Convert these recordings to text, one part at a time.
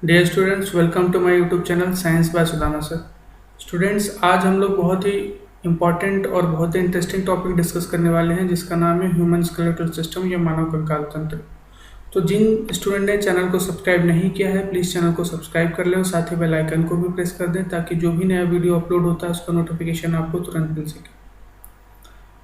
Dear students, welcome to my YouTube channel science by Sudama sir. Students, आज हम लोग बहुत ही इम्पॉर्टेंट और बहुत ही इंटरेस्टिंग टॉपिक डिस्कस करने वाले हैं जिसका नाम है ह्यूमन स्केलेटल सिस्टम या मानव कंकाल तंत्र। तो जिन स्टूडेंट ने चैनल को सब्सक्राइब नहीं किया है, प्लीज़ चैनल को सब्सक्राइब कर लें और साथ ही बेल आइकन को भी प्रेस कर दें ताकि जो भी नया वीडियो अपलोड होता है उसका नोटिफिकेशन आपको तुरंत मिल सके।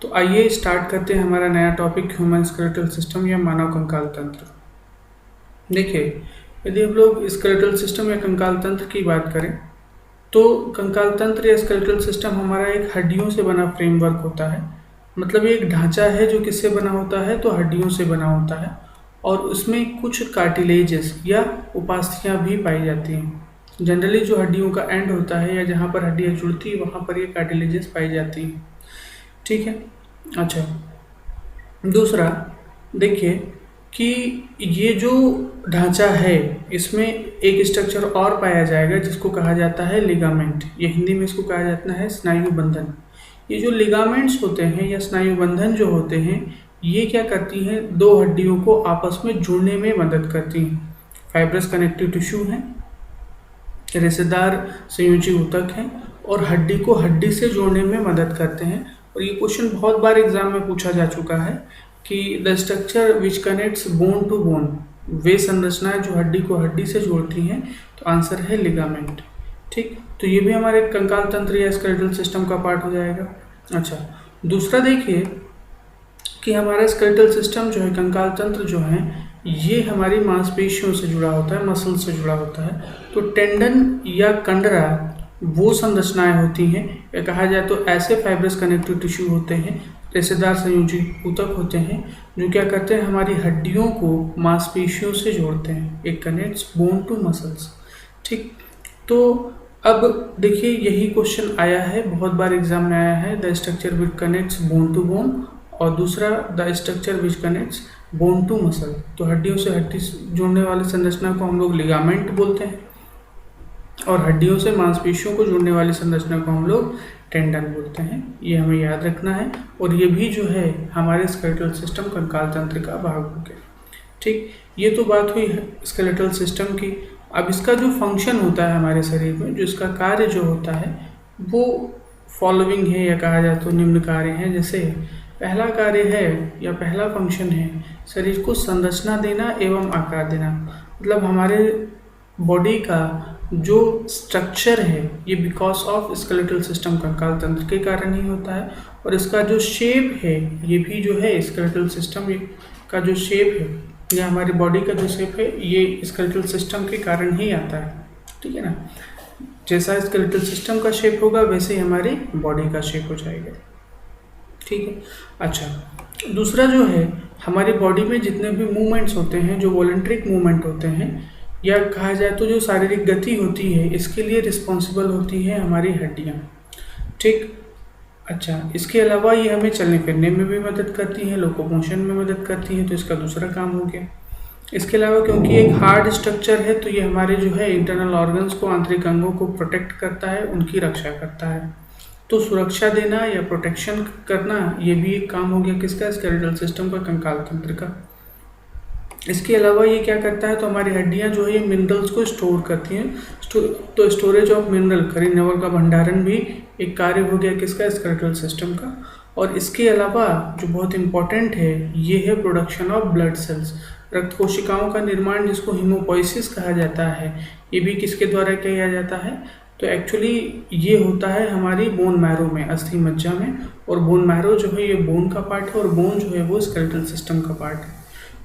तो आइए स्टार्ट करते हैं हमारा नया टॉपिक ह्यूमन स्केलेटल सिस्टम या मानव कंकाल तंत्र। देखिए, यदि हम लोग स्केलेटल सिस्टम या कंकाल तंत्र की बात करें तो कंकाल तंत्र या स्केलेटल सिस्टम हमारा एक हड्डियों से बना फ्रेमवर्क होता है। मतलब ये एक ढांचा है जो किससे बना होता है, तो हड्डियों से बना होता है और उसमें कुछ कार्टिलेजेस या उपास्थियाँ भी पाई जाती हैं। जनरली जो हड्डियों का एंड होता है या जहाँ पर हड्डियाँ जुड़ती है वहाँ पर ये कार्टिलेजेस पाई जाती हैं। ठीक है। अच्छा, दूसरा देखिए कि ये जो ढांचा है इसमें एक स्ट्रक्चर और पाया जाएगा जिसको कहा जाता है लिगामेंट। ये हिंदी में इसको कहा जाता है स्नायु बंधन। ये जो लिगामेंट्स होते हैं या स्नायु बंधन जो होते हैं, ये क्या करती हैं, दो हड्डियों को आपस में जुड़ने में मदद करती हैं। फाइब्रस कनेक्टिव टिश्यू है, रेशेदार संयोजी ऊतक है और हड्डी को हड्डी से जोड़ने में मदद करते हैं। और ये क्वेश्चन बहुत बार एग्जाम में पूछा जा चुका है कि the structure which connects bone to bone, वे संरचनाएं जो हड्डी को हड्डी से जोड़ती हैं, तो आंसर है लिगामेंट। ठीक, तो ये भी हमारे कंकाल तंत्र या स्केलेटल सिस्टम का पार्ट हो जाएगा। अच्छा, दूसरा देखिए कि हमारा स्केलेटल सिस्टम जो है, कंकाल तंत्र जो है, ये हमारी मांसपेशियों से जुड़ा होता है, मसल से जुड़ा होता है। तो टेंडन या कंडरा वो संरचनाएं होती हैं, या कहा जाए तो ऐसे फाइब्रस कनेक्टिव टिश्यू होते हैं, रेशेदार संयोजी ऊतक होते हैं जो क्या करते हैं, हमारी हड्डियों को मांसपेशियों से जोड़ते हैं। It connects bone to muscles. ठीक, तो अब देखिए यही क्वेश्चन आया है, बहुत बार एग्जाम में आया है, the structure which connects bone to bone, और दूसरा the structure which connects bone to muscle. तो हड्डियों से हड्डी जोड़ने वाली संरचना को हम लोग लिगामेंट बोलते हैं और हड्डियों से मांसपेशियों को जोड़ने वाली संरचना को हम लोग टेंडन बोलते हैं। ये हमें याद रखना है और ये भी जो है हमारे स्केलेटल सिस्टम कंकाल तंत्र का भाग हो गया। ठीक, ये तो बात हुई है स्केलेटल सिस्टम की। अब इसका जो फंक्शन होता है हमारे शरीर में, जो इसका कार्य जो होता है वो फॉलोइंग है, या कहा जाए तो निम्न कार्य हैं। जैसे पहला कार्य है या पहला फंक्शन है शरीर को संरचना देना एवं आकार देना। मतलब हमारे बॉडी का जो स्ट्रक्चर है ये बिकॉज ऑफ स्केलेटल सिस्टम कंकाल तंत्र के कारण ही होता है, और इसका जो शेप है ये भी जो है स्केलेटल सिस्टम का जो शेप है या हमारी बॉडी का जो शेप है ये स्केलेटल सिस्टम के कारण ही आता है। ठीक है ना, जैसा स्केलेटल सिस्टम का शेप होगा वैसे ही हमारी बॉडी का शेप हो जाएगा। ठीक है। अच्छा, दूसरा जो है हमारी बॉडी में जितने भी मूवमेंट्स होते हैं, जो वॉलंटरी मूवमेंट होते हैं या कहा जाए तो जो शारीरिक गति होती है, इसके लिए रिस्पॉन्सिबल होती है हमारी हड्डियाँ। ठीक, अच्छा, इसके अलावा ये हमें चलने फिरने में भी मदद करती हैं, लोकोमोशन में मदद करती हैं, तो इसका दूसरा काम हो गया। इसके अलावा क्योंकि एक हार्ड स्ट्रक्चर है तो ये हमारे जो है इंटरनल ऑर्गन्स को, आंतरिक अंगों को प्रोटेक्ट करता है, उनकी रक्षा करता है। तो सुरक्षा देना या प्रोटेक्शन करना ये भी एक काम हो गया किसका, स्केलेटल सिस्टम का, कंकाल तंत्र का। इसके अलावा ये क्या करता है, तो हमारी हड्डियां जो है ये मिनरल्स को स्टोर करती हैं। तो स्टोरेज ऑफ मिनरल, खनिज का भंडारण भी एक कार्य हो गया किसका, स्केलेटल सिस्टम का। और इसके अलावा जो बहुत इंपॉर्टेंट है ये है प्रोडक्शन ऑफ ब्लड सेल्स, रक्त कोशिकाओं का निर्माण जिसको हीमोपोइसिस कहा जाता है। ये भी किसके द्वारा किया जाता है, तो एक्चुअली ये होता है हमारी बोन मैरो में, अस्थि मज्जा में। और बोन मैरो जो है ये बोन का पार्ट है और बोन जो है वो स्केलेटल सिस्टम का पार्ट है।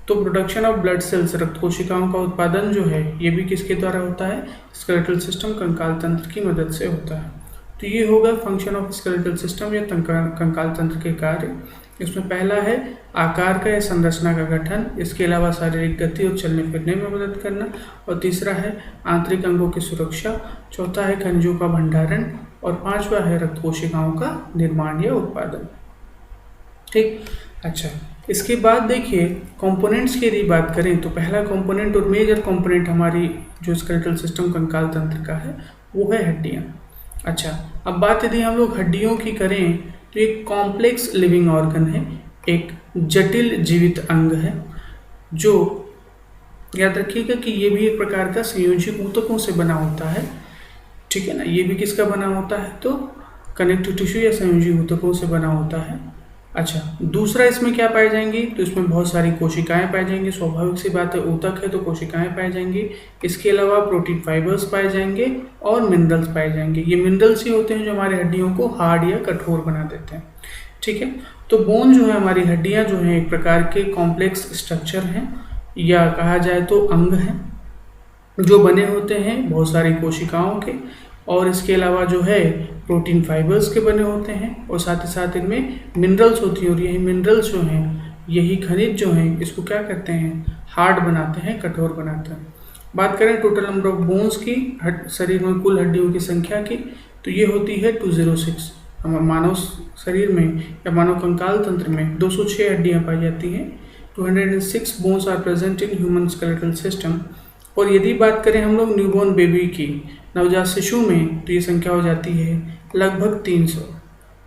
तो प्रोडक्शन ऑफ ब्लड सेल्स, रक्त कोशिकाओं का उत्पादन जो है ये भी किसके द्वारा होता है, स्केलेटल सिस्टम कंकाल तंत्र की मदद से होता है। तो ये होगा फंक्शन ऑफ स्केलेटल सिस्टम या कंकाल तंत्र के कार्य। इसमें पहला है आकार का या संरचना का गठन, इसके अलावा शारीरिक गति और चलने फिरने में मदद करना, और तीसरा है आंतरिक अंगों की सुरक्षा, चौथा है खनिजों का भंडारण, और पांचवा है रक्त कोशिकाओं का निर्माण या उत्पादन। ठीक, अच्छा, इसके बाद देखिए कंपोनेंट्स की यदि बात करें तो पहला कंपोनेंट और मेजर कंपोनेंट हमारी जो स्केलेटल सिस्टम कंकाल तंत्र का है वो है हड्डियाँ। अच्छा, अब बात यदि हम लोग हड्डियों की करें तो एक कॉम्प्लेक्स लिविंग ऑर्गन है, एक जटिल जीवित अंग है जो याद रखिएगा कि ये भी एक प्रकार का संयोजी ऊतकों से बना होता है, ठीक है ना। ये भी किसका बना होता है, तो कनेक्टिव टिश्यू या संयोजी ऊतकों से बना होता है। अच्छा, दूसरा इसमें क्या पाए जाएंगी, तो इसमें बहुत सारी कोशिकाएं पाई जाएंगी। स्वाभाविक सी बात है, ऊतक है तो कोशिकाएं पाई जाएंगी। इसके अलावा प्रोटीन फाइबर्स पाए जाएंगे और मिनरल्स पाए जाएंगे। ये मिनरल्स ही होते हैं जो हमारी हड्डियों को हार्ड या कठोर बना देते हैं, ठीक है। तो बोन जो है, हमारी हड्डियां जो हैं, एक प्रकार के कॉम्प्लेक्स स्ट्रक्चर हैं या कहा जाए तो अंग हैं जो बने होते हैं बहुत सारी कोशिकाओं के, और इसके अलावा जो है प्रोटीन फाइबर्स के बने होते हैं, और साथ ही साथ इनमें मिनरल्स होती हैं। और यही मिनरल्स जो हैं, यही खनिज जो हैं, इसको क्या करते हैं, हार्ड बनाते हैं, कठोर बनाते हैं। बात करें टोटल नंबर ऑफ बोन्स की, शरीर में कुल हड्डियों की संख्या की, तो ये होती है 206। मानव शरीर में या मानव कंकाल तंत्र में 206 हड्डियाँ पाई जाती हैं। 206 bones are present in human skeletal system. और यदि बात करें हम लोग न्यूबॉर्न बेबी की, नवजात शिशु में, तो ये संख्या हो जाती है लगभग 300,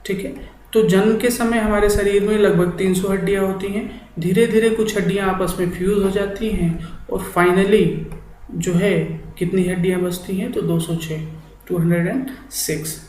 ठीक है। तो जन्म के समय हमारे शरीर में लगभग 300 हड्डियाँ होती हैं। धीरे धीरे कुछ हड्डियाँ आपस में फ्यूज हो जाती हैं और फाइनली जो है कितनी हड्डियाँ बचती हैं, तो 206, 206।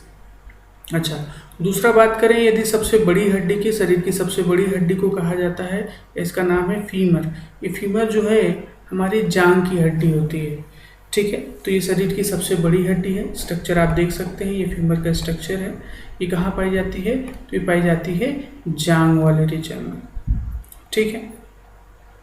अच्छा, दूसरा बात करें यदि सबसे बड़ी हड्डी की, शरीर की सबसे बड़ी हड्डी को कहा जाता है, इसका नाम है फीमर। ये फीमर जो है हमारी जांघ की हड्डी होती है, ठीक है। तो ये शरीर की सबसे बड़ी हड्डी है। स्ट्रक्चर आप देख सकते हैं, ये फीमर का स्ट्रक्चर है। ये कहाँ पाई जाती है, तो ये पाई जाती है जांघ वाले रीजन में, ठीक है।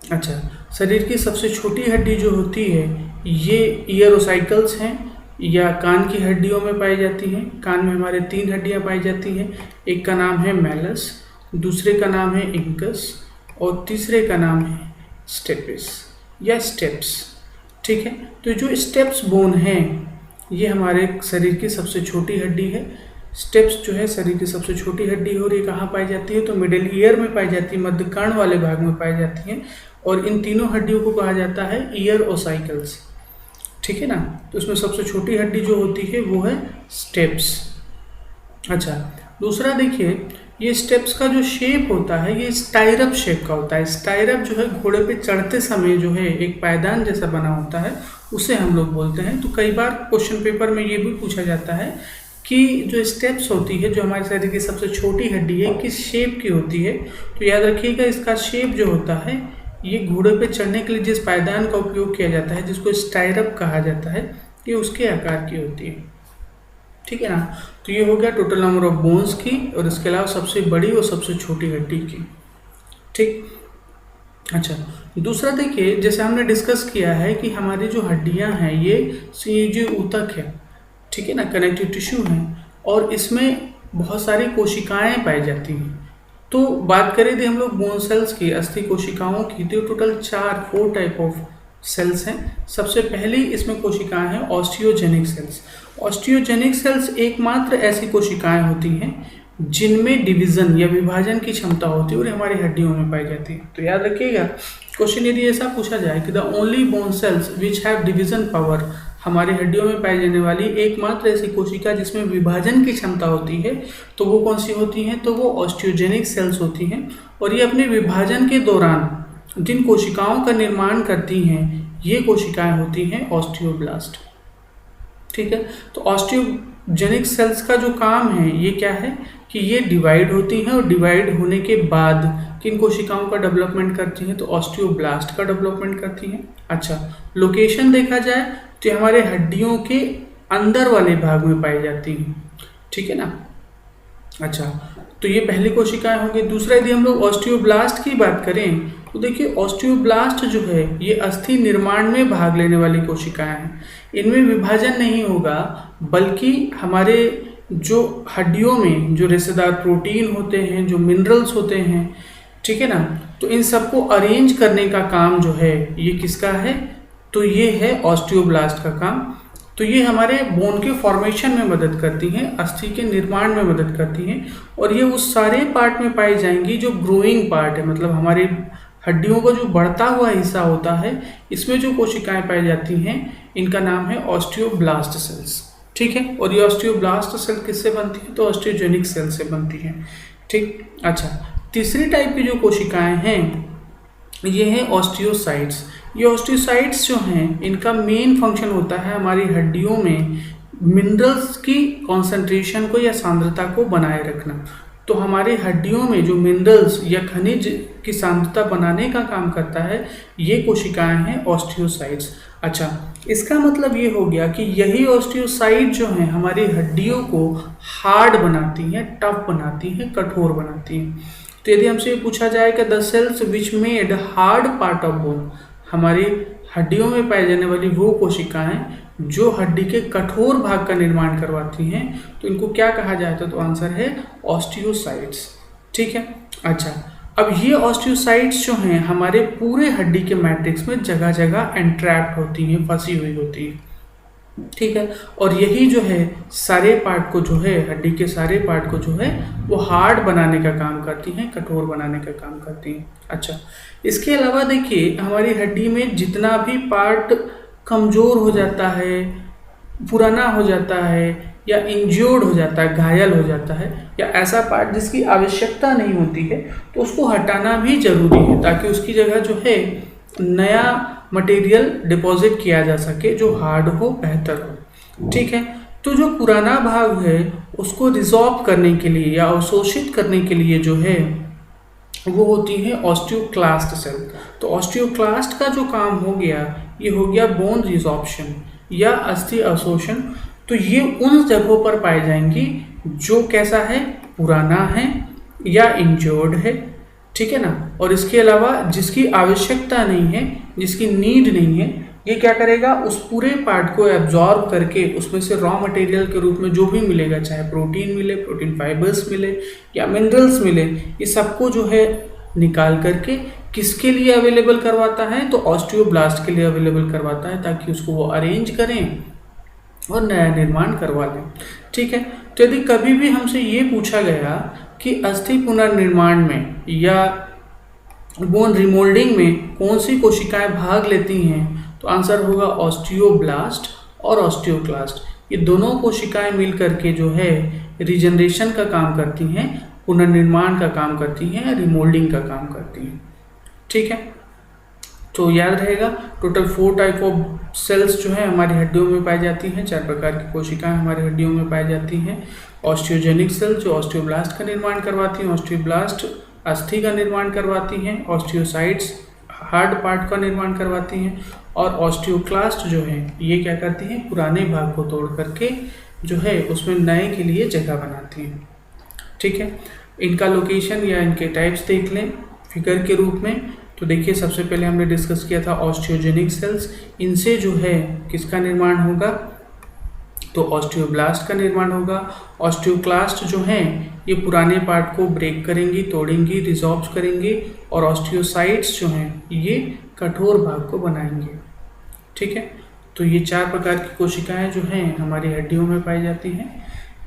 अच्छा, शरीर की सबसे छोटी हड्डी जो होती है, ये ईयर ओसाइकल्स हैं या कान की हड्डियों में पाई जाती हैं। कान में हमारे 3 हड्डियां पाई जाती हैं। एक का नाम है मैलस, दूसरे का नाम है इंकस और तीसरे का नाम है स्टेपिस या स्टेप्स, ठीक है। तो जो स्टेप्स बोन है, ये हमारे शरीर की सबसे छोटी हड्डी है। स्टेप्स जो है शरीर की सबसे छोटी हड्डी है और ये कहाँ पाई जाती है, तो मिडिल ईयर में पाई जाती है, मध्य कर्ण वाले भाग में पाई जाती है। और इन तीनों हड्डियों को कहा जाता है ईयर ओसाइकल्स, ठीक है ना। तो इसमें सबसे छोटी हड्डी जो होती है वो है स्टेप्स। अच्छा, दूसरा देखिए, ये स्टेप्स का जो शेप होता है ये स्टाइरप शेप का होता है। स्टाइरप जो है घोड़े पे चढ़ते समय जो है एक पायदान जैसा बना होता है, उसे हम लोग बोलते हैं। तो कई बार क्वेश्चन पेपर में ये भी पूछा जाता है कि जो स्टेप्स होती है, जो हमारे शरीर की सबसे छोटी हड्डी है, किस शेप की होती है। तो याद रखिएगा, इसका शेप जो होता है, ये घोड़े पे चढ़ने के लिए जिस पायदान का उपयोग किया जाता है, जिसको स्टाइरप कहा जाता है, ये उसके आकार की होती है, ठीक है ना। तो ये हो गया टोटल नंबर ऑफ बोन्स की, और इसके अलावा सबसे बड़ी और सबसे छोटी हड्डी की, ठीक। अच्छा, दूसरा देखिए, जैसे हमने डिस्कस किया है कि हमारी जो हड्डियां हैं ये संयोजी ऊतक है, ठीक है ना, कनेक्टिव टिश्यू है, और इसमें बहुत सारी कोशिकाएं पाई जाती हैं। तो बात करें यदि हम लोग बोन सेल्स की, अस्थि कोशिकाओं की, तो टोटल 4 टाइप ऑफ सेल्स हैं। सबसे पहली इसमें कोशिकाएं हैं ऑस्टियोजेनिक सेल्स। ऑस्टियोजेनिक सेल्स एकमात्र ऐसी कोशिकाएं होती हैं जिनमें डिवीजन या विभाजन की क्षमता होती है और हमारी हड्डियों में पाई जाती है। तो याद रखिएगा, क्वेश्चन यदि ऐसा पूछा जाए कि the only bone cells which have division power, हमारी हड्डियों में पाई जाने वाली एकमात्र ऐसी कोशिका जिसमें विभाजन की क्षमता होती है, तो वो कौन सी होती हैं, तो वो ऑस्टियोजेनिक सेल्स होती हैं। और ये अपने विभाजन के दौरान जिन कोशिकाओं का निर्माण करती हैं, ये कोशिकाएं होती हैं ऑस्टियोब्लास्ट, ठीक है। तो ऑस्टियोजेनिक सेल्स का जो काम है ये क्या है कि ये डिवाइड होती हैं, और डिवाइड होने के बाद किन कोशिकाओं का डेवलपमेंट करती हैं, तो ऑस्टियोब्लास्ट का डेवलपमेंट करती हैं। अच्छा, लोकेशन देखा जाए तो हमारे हड्डियों के अंदर वाले भाग में पाई जाती हैं, ठीक है ना। अच्छा, तो ये पहली कोशिकाएं होंगी। दूसरा, यदि हम लोग ऑस्टियोब्लास्ट की बात करें तो देखिए, ऑस्टियोब्लास्ट जो है ये अस्थि निर्माण में भाग लेने वाली कोशिकाएं हैं। इनमें विभाजन नहीं होगा, बल्कि हमारे जो हड्डियों में जो रेशेदार प्रोटीन होते हैं, जो मिनरल्स होते हैं, ठीक है ना, तो इन सबको अरेंज करने का काम जो है ये किसका है, तो ये है ऑस्टियोब्लास्ट का काम। तो ये हमारे बोन के फॉर्मेशन में मदद करती हैं, अस्थि के निर्माण में मदद करती हैं, और ये उस सारे पार्ट में पाई जाएंगी जो ग्रोइंग पार्ट है, मतलब हमारे हड्डियों का जो बढ़ता हुआ हिस्सा होता है, इसमें जो कोशिकाएं पाई जाती हैं इनका नाम है ऑस्टियोब्लास्ट सेल्स, ठीक है। और ये ऑस्टियोब्लास्ट सेल किससे बनती है, तो ऑस्टियोजेनिक सेल से बनती हैं, ठीक। अच्छा, तीसरी टाइप की जो कोशिकाएं हैं ये हैं ऑस्टियोसाइट्स। ये ऑस्टियोसाइट्स जो हैं इनका मेन फंक्शन होता है हमारी हड्डियों में मिनरल्स की कॉन्सेंट्रेशन को या सांद्रता को बनाए रखना। तो हमारी हड्डियों में जो मिनरल्स या खनिज की सांद्रता बनाने का काम करता है ये कोशिकाएं हैं ऑस्टियोसाइट्स। अच्छा, इसका मतलब ये हो गया कि यही ऑस्टियोसाइट जो हैं हमारी हड्डियों को हार्ड बनाती हैं, टफ बनाती हैं, कठोर बनाती हैं। तो यदि हमसे ये पूछा जाए कि the cells which made hard part of bone, हमारी हड्डियों में पाई जाने वाली वो कोशिकाएं जो हड्डी के कठोर भाग का निर्माण करवाती हैं, तो इनको क्या कहा जाता है? तो आंसर है ऑस्टियोसाइट्स। ठीक है। अच्छा, अब ये ऑस्टियोसाइट्स जो हैं हमारे पूरे हड्डी के मैट्रिक्स में जगह जगह एंट्रैप्ड होती हैं, फंसी हुई होती है। ठीक है। और यही जो है सारे पार्ट को जो है हड्डी के सारे पार्ट को जो है वो हार्ड बनाने का काम करती हैं, कठोर बनाने का काम करती हैं। अच्छा, इसके अलावा देखिए हमारी हड्डी में जितना भी पार्ट कमज़ोर हो जाता है, पुराना हो जाता है या इंज्योर्ड हो जाता है, घायल हो जाता है, या ऐसा पार्ट जिसकी आवश्यकता नहीं होती है, तो उसको हटाना भी ज़रूरी है ताकि उसकी जगह जो है नया मटेरियल डिपॉजिट किया जा सके जो हार्ड हो, बेहतर हो। ठीक है। तो जो पुराना भाग है उसको रिजॉल्व करने के लिए या अवशोषित करने के लिए जो है वो होती है ऑस्टियोक्लास्ट सेल। तो ऑस्टियोक्लास्ट का जो काम हो गया ये हो गया बोन रिजॉर्प्शन या अस्थि अवशोषण। तो ये उन जगहों पर पाई जाएंगी जो कैसा है, पुराना है या इंजर्ड है। ठीक है ना। और इसके अलावा जिसकी आवश्यकता नहीं है, जिसकी नीड नहीं है, ये क्या करेगा, उस पूरे पार्ट को एब्जॉर्ब करके उसमें से रॉ मटेरियल के रूप में जो भी मिलेगा, चाहे प्रोटीन मिले, प्रोटीन फाइबर्स मिले या मिनरल्स मिले, ये सबको जो है निकाल करके किसके लिए अवेलेबल करवाता है? तो ऑस्टियोब्लास्ट के लिए अवेलेबल करवाता है ताकि उसको वो अरेंज करें और नया निर्माण करवा लें। ठीक है। तो यदि कभी भी हमसे ये पूछा गया कि अस्थि पुनर्निर्माण में या बोन रिमोल्डिंग में कौन सी कोशिकाएं भाग लेती हैं, तो आंसर होगा ऑस्टियोब्लास्ट और ऑस्टियोक्लास्ट। ये दोनों कोशिकाएं मिल करके जो है रीजनरेशन का काम करती हैं, पुनर्निर्माण का काम करती हैं, रिमोल्डिंग का काम करती हैं। ठीक है। तो याद रहेगा टोटल 4 टाइप ऑफ सेल्स जो है हमारी हड्डियों में पाई जाती हैं, 4 प्रकार की कोशिकाएं हमारी हड्डियों में पाई जाती हैं। ऑस्टियोजेनिक सेल जो ऑस्टियोब्लास्ट का निर्माण करवाती हैं, ऑस्टियोब्लास्ट अस्थि का निर्माण करवाती हैं, ऑस्टियोसाइट्स हार्ड पार्ट का निर्माण करवाती हैं, और ऑस्टियोक्लास्ट जो है ये क्या करती हैं, पुराने भाग को तोड़ करके जो है उसमें नए के लिए जगह बनाती हैं। ठीक है। इनका लोकेशन या इनके टाइप्स देख लें फिगर के रूप में। तो देखिए सबसे पहले हमने डिस्कस किया था ऑस्टियोजेनिक सेल्स। इनसे जो है किसका निर्माण होगा, तो ऑस्टियोब्लास्ट का निर्माण होगा। ऑस्टियोक्लास्ट जो हैं ये पुराने पार्ट को ब्रेक करेंगी, तोड़ेंगी, रिजॉर्ब करेंगी, और ऑस्टियोसाइट्स जो हैं ये कठोर भाग को बनाएंगे। ठीक है। तो ये 4 प्रकार की कोशिकाएं जो हैं हमारी हड्डियों में पाई जाती हैं।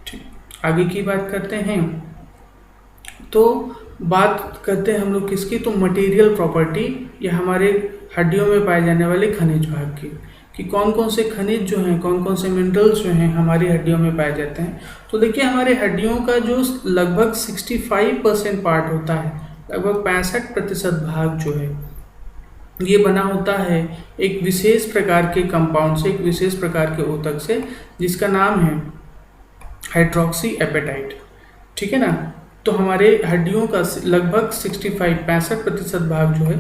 ठीक, आगे की बात करते हैं। तो बात करते हैं हम लोग किसकी, तो मटेरियल प्रॉपर्टी या हमारे हड्डियों में पाए जाने वाले खनिज भाग की, कि कौन कौन से खनिज जो हैं, कौन कौन से मिनरल्स जो हैं हमारी हड्डियों में पाए जाते हैं। तो देखिए हमारे हड्डियों का जो लगभग 65% पार्ट होता है, लगभग 65% भाग जो है ये बना होता है एक विशेष प्रकार के कंपाउंड से, एक विशेष प्रकार के ऊतक से, जिसका नाम है हाइड्रोक्सी एपेटाइट। ठीक है ना। तो हमारे हड्डियों का लगभग 65% भाग जो है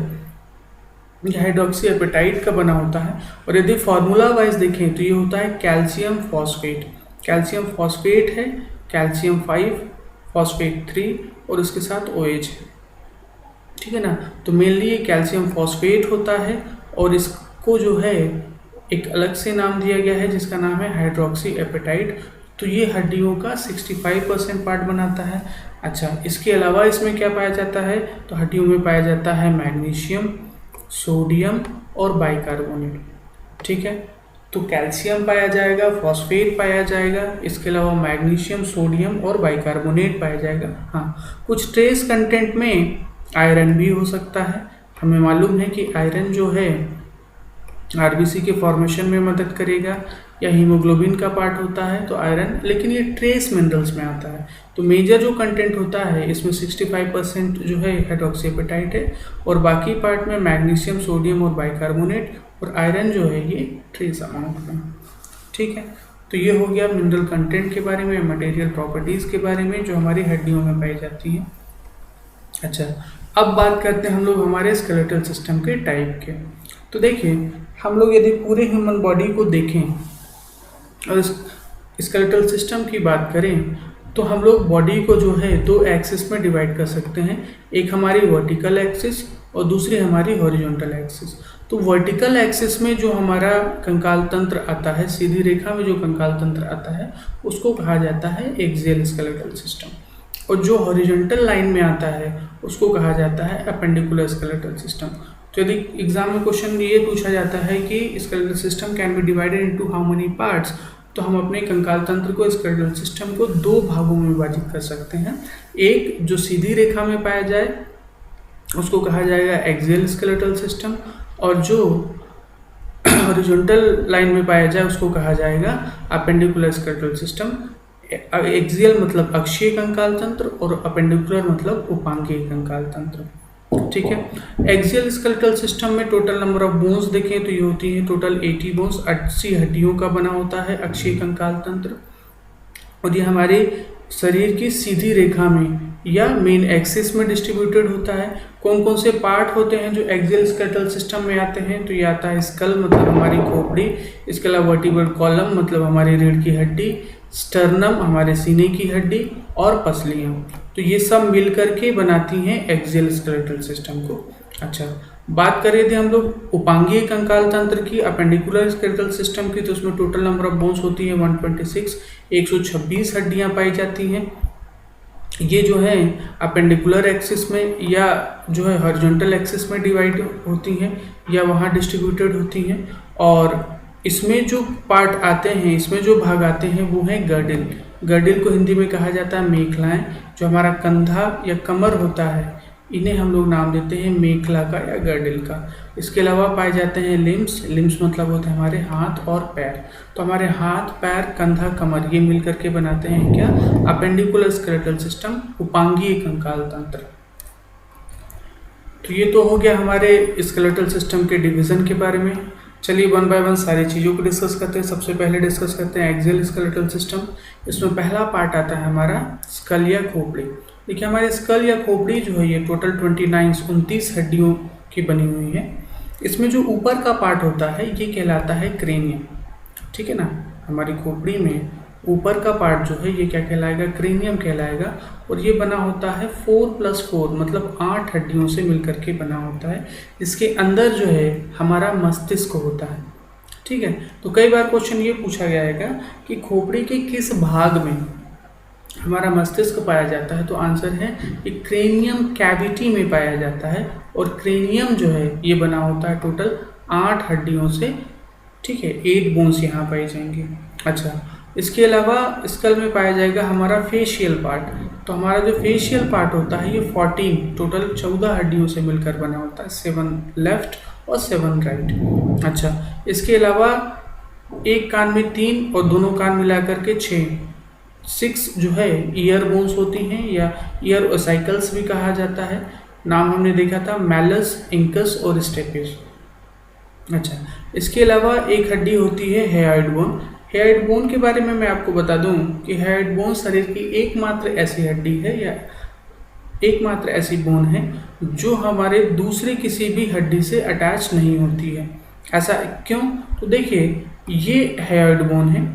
ये हाइड्रोक्सी एपेटाइट का बना होता है। और यदि फार्मूला वाइज देखें तो ये होता है कैल्शियम फॉस्फेट। कैल्शियम फॉस्फेट है, कैल्शियम 5, फॉस्फेट 3 और इसके साथ OH है। ठीक है ना। तो मेनली ये कैल्शियम फॉस्फेट होता है और इसको जो है एक अलग से नाम दिया गया है जिसका नाम है हाइड्रोक्सी एपेटाइट। तो ये हड्डियों का 65% पार्ट बनाता है। अच्छा, इसके अलावा इसमें क्या पाया जाता है, तो हड्डियों में पाया जाता है मैग्नीशियम, सोडियम और बाइकार्बोनेट। ठीक है। तो कैल्शियम पाया जाएगा, फॉस्फेट पाया जाएगा, इसके अलावा मैग्नीशियम, सोडियम और बाइकार्बोनेट पाया जाएगा। हाँ, कुछ ट्रेस कंटेंट में आयरन भी हो सकता है। हमें मालूम है कि आयरन जो है आरबीसी के फॉर्मेशन में मदद करेगा, या हीमोग्लोबिन का पार्ट होता है तो आयरन, लेकिन ये ट्रेस मिनरल्स में आता है। तो मेजर जो कंटेंट होता है इसमें 65% जो है हाइड्रोक्सीएपेटाइट है, और बाकी पार्ट में मैग्नीशियम, सोडियम और बाइकार्बोनेट, और आयरन जो है ये ट्रेस अमाउंट में। ठीक है, तो ये हो गया मिनरल कंटेंट के बारे में, मटेरियल प्रॉपर्टीज़ के बारे में जो हमारी हड्डियों में पाई जाती हैं। अच्छा, अब बात करते हैं हम लोग हमारे स्केलेटल सिस्टम के टाइप के। तो देखिए, हम लोग यदि पूरे ह्यूमन बॉडी को देखें और स्केलेटल सिस्टम की बात करें तो हम लोग बॉडी को जो है दो एक्सिस में डिवाइड कर सकते हैं। एक हमारी वर्टिकल एक्सिस और दूसरी हमारी हॉरिजॉन्टल एक्सिस। तो वर्टिकल एक्सिस में जो हमारा कंकाल तंत्र आता है, सीधी रेखा में जो कंकाल तंत्र आता है, उसको कहा जाता है एक्सियल स्केलेटल सिस्टम, और जो हॉरिजॉन्टल लाइन में आता है उसको कहा जाता है अपेंडिकुलर स्केलेटल सिस्टम। तो यदि एग्जाम में क्वेश्चन ये पूछा जाता है कि skeletal system can be divided into how many parts, तो हम अपने कंकाल तंत्र को, स्केलेटल सिस्टम को दो भागों में विभाजित कर सकते हैं। एक जो सीधी रेखा में पाया जाए उसको कहा जाएगा एक्सियल स्केलेटल सिस्टम, और जो हॉरिजॉन्टल लाइन में पाया जाए उसको कहा जाएगा अपेंडिकुलर स्केलेटल सिस्टम। एक्सियल मतलब अक्षीय कंकाल तंत्र और अपेंडिकुलर मतलब उपांगीय कंकाल तंत्र। ठीक है, एक्सियल स्केलेटल सिस्टम में टोटल नंबर ऑफ बोन्स देखें तो ये होती है टोटल 80 बोन्स, 80 हड्डियों का बना होता है अक्षीय कंकाल तंत्र, और ये हमारे शरीर की सीधी रेखा में या मेन एक्सिस में डिस्ट्रीब्यूटेड होता है। कौन कौन से पार्ट होते हैं जो एक्सियल स्केलेटल सिस्टम में आते हैं, तो ये आता है स्कल मतलब हमारी खोपड़ी, इसके अलावा वर्टिब्रल कॉलम मतलब हमारी रीढ़ की हड्डी, स्टर्नम हमारे सीने की हड्डी, और पसलियाँ। तो ये सब मिल करके बनाती हैं एक्सियल स्केलेटल सिस्टम को। अच्छा, बात करें यदि हम लोग उपांगीय कंकाल तंत्र की, अपेंडिकुलर स्केलेटल सिस्टम की, तो उसमें टोटल नंबर ऑफ बोन्स होती है 126, 126 हड्डियां पाई जाती हैं। ये जो है अपेंडिकुलर एक्सिस में या जो है हॉरिजॉन्टल एक्सिस में डिवाइड होती हैं या वहाँ डिस्ट्रीब्यूटेड होती हैं, और इसमें जो पार्ट आते हैं, इसमें जो भाग आते हैं वो है गर्डिल। गर्डिल को हिंदी में कहा जाता है मेखलाएं। जो हमारा कंधा या कमर होता है इन्हें हम लोग नाम देते हैं मेखला का या गर्डिल का। इसके अलावा पाए जाते हैं लिम्स। लिम्स मतलब होते हैं हमारे हाथ और पैर। तो हमारे हाथ, पैर, कंधा, कमर ये मिल करके बनाते हैं क्या, अपेंडिकुलर स्केलेटल सिस्टम, उपांगीय कंकाल तंत्र। तो ये तो हो गया हमारे स्केलेटल सिस्टम के डिवीजन के बारे में। चलिए वन बाय वन सारी चीज़ों को डिस्कस करते हैं। सबसे पहले डिस्कस करते हैं एक्सियल स्केलेटल सिस्टम। इसमें पहला पार्ट आता है हमारा स्कल या खोपड़ी। देखिए, हमारे स्कल या खोपड़ी जो है ये टोटल 29 हड्डियों की बनी हुई है। इसमें जो ऊपर का पार्ट होता है ये कहलाता है क्रेनियम। ठीक है ना, हमारी खोपड़ी में ऊपर का पार्ट जो है ये क्या कहलाएगा, क्रेनियम कहलाएगा, और ये बना होता है 4+4 मतलब 8 हड्डियों से मिलकर के बना होता है। इसके अंदर जो है हमारा मस्तिष्क होता है। ठीक है, तो कई बार क्वेश्चन ये पूछा गया है कि खोपड़ी के किस भाग में हमारा मस्तिष्क पाया जाता है, तो आंसर है कि क्रेनियम कैविटी में पाया जाता है, और क्रेनियम जो है ये बना होता है टोटल 8 हड्डियों से। ठीक है, 8 बोन्स यहाँ पाए जाएंगे। अच्छा, इसके अलावा स्कल में पाया जाएगा हमारा फेशियल पार्ट। तो हमारा जो फेशियल पार्ट होता है ये 14 हड्डियों से मिलकर बना होता है, 7 लेफ्ट और 7 राइट। अच्छा, इसके अलावा एक कान में 3 और दोनों कान मिलाकर के 6 जो है ईयर बोन्स होती हैं, या ईयर ओसाइकल्स भी कहा जाता है। नाम हमने देखा था मैलस, इंकस और स्टेपिस। अच्छा, इसके अलावा एक हड्डी होती है हेयर्ड बोन। हेयर्ड बोन के बारे में मैं आपको बता दूं कि हेयर्ड बोन शरीर की एकमात्र ऐसी हड्डी है या एकमात्र ऐसी बोन है जो हमारे दूसरे किसी भी हड्डी से अटैच नहीं होती है। ऐसा क्यों? तो देखिए, ये हेयर्ड बोन है,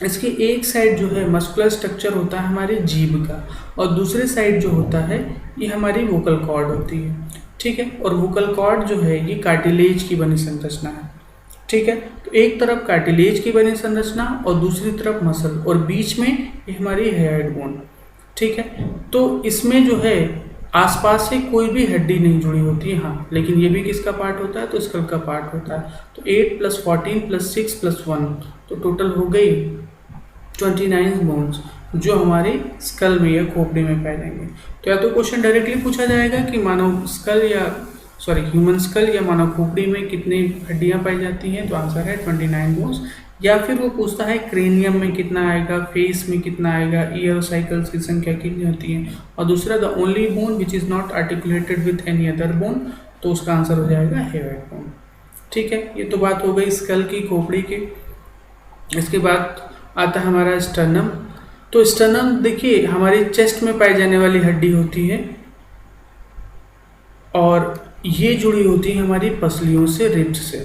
इसकी एक साइड जो है मस्कुलर स्ट्रक्चर होता है हमारी जीभ का, और दूसरे साइड जो होता है ये हमारी वोकल कॉर्ड होती है। ठीक है, और वोकल कॉर्ड जो है ये कार्टिलेज की बनी संरचना है। ठीक है, तो एक तरफ कार्टिलेज की बनी संरचना और दूसरी तरफ मसल, और बीच में ये हमारी हेयर्ड बोन। ठीक है, तो इसमें जो है आसपास से कोई भी हड्डी नहीं जुड़ी होती है। हाँ, लेकिन ये भी किसका पार्ट होता है, तो स्कल का पार्ट होता है। तो 8 + 14 + 6 + 1 तो टोटल हो गई 29 बोन्स जो हमारे स्कल में या खोपड़ी में पाए जाएंगे। तो या तो क्वेश्चन डायरेक्टली पूछा जाएगा कि मानव स्कल या ह्यूमन स्कल या मानव खोपड़ी में कितनी हड्डियां पाई जाती हैं, तो आंसर है 29 बोन्स। या फिर वो पूछता है क्रेनियम में कितना आएगा, फेस में कितना आएगा, ईयर साइकिल्स की संख्या कितनी होती है, और दूसरा the only bone which is not articulated with any other bone, तो उसका आंसर हो जाएगा हेवेट बोन। ठीक है, ये तो बात हो गई स्कल की, खोपड़ी की। इसके बाद आता है हमारा स्टर्नम। तो स्टर्नम देखिए हमारी चेस्ट में पाई जाने वाली हड्डी होती है और ये जुड़ी होती है हमारी पसलियों से, रिब्स से।